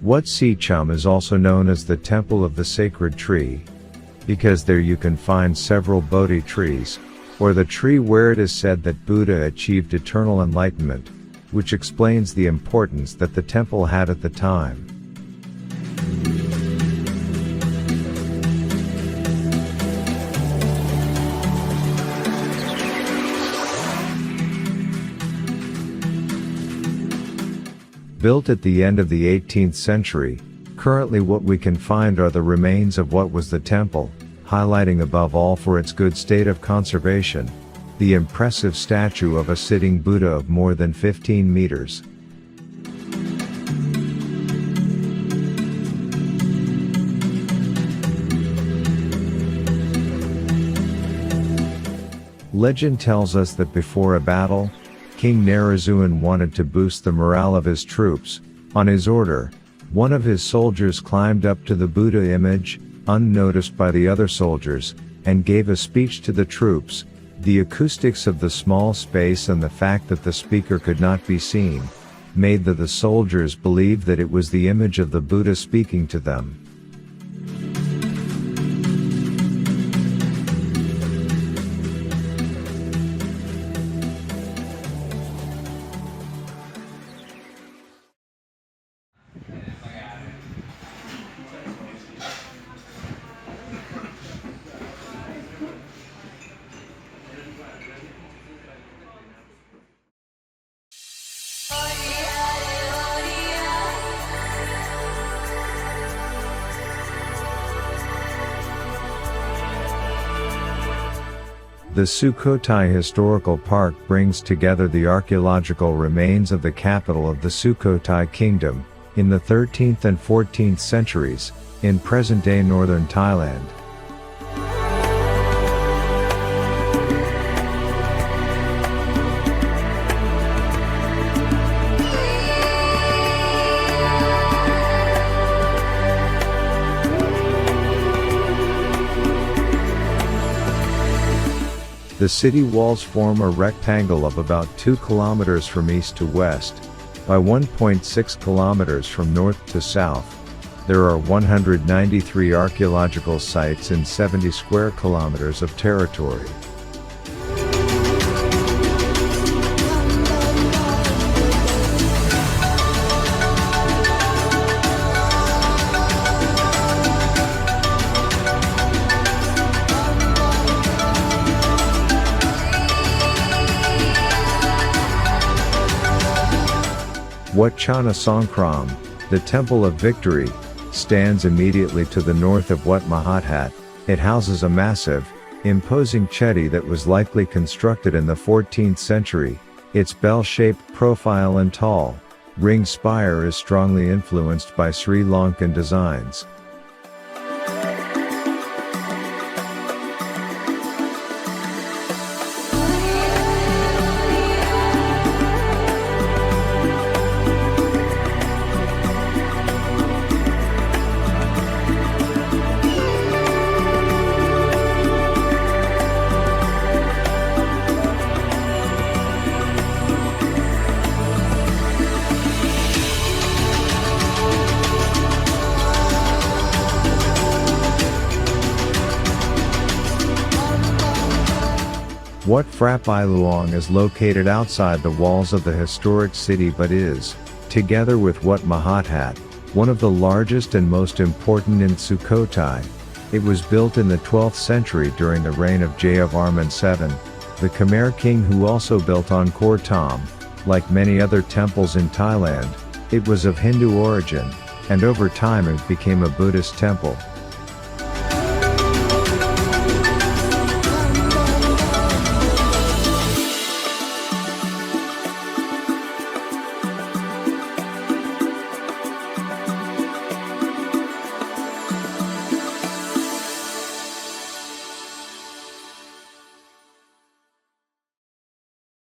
Wat Sichum is also known as the Temple of the Sacred Tree, because there you can find several Bodhi trees, or the tree where it is said that Buddha achieved eternal enlightenment, which explains the importance that the temple had at the time. Built at the end of the 18th century, currently what we can find are the remains of what was the temple, highlighting above all for its good state of conservation, the impressive statue of a sitting Buddha of more than 15 meters. Legend tells us that before a battle, King Narazuan wanted to boost the morale of his troops. On his order, one of his soldiers climbed up to the Buddha image, unnoticed by the other soldiers, and gave a speech to the troops. The acoustics of the small space and the fact that the speaker could not be seen, made the soldiers believe that it was the image of the Buddha speaking to them. The Sukhotai Historical Park brings together the archaeological remains of the capital of the Sukhotai Kingdom, in the 13th and 14th centuries, in present-day northern Thailand. The city walls form a rectangle of about 2 kilometers from east to west, by 1.6 kilometers from north to south. There are 193 archaeological sites in 70 square kilometers of territory. Wat Chana Songkram, the Temple of Victory, stands immediately to the north of Wat Mahathat. It houses a massive, imposing chetty that was likely constructed in the 14th century. Its bell-shaped profile and tall, ring spire is strongly influenced by Sri Lankan designs. Wat Phra Pai Luang is located outside the walls of the historic city but is, together with Wat Mahathat, one of the largest and most important in Sukhotai. It was built in the 12th century during the reign of Jayavarman VII, the Khmer king who also built Angkor Thom. Like many other temples in Thailand, it was of Hindu origin, and over time it became a Buddhist temple.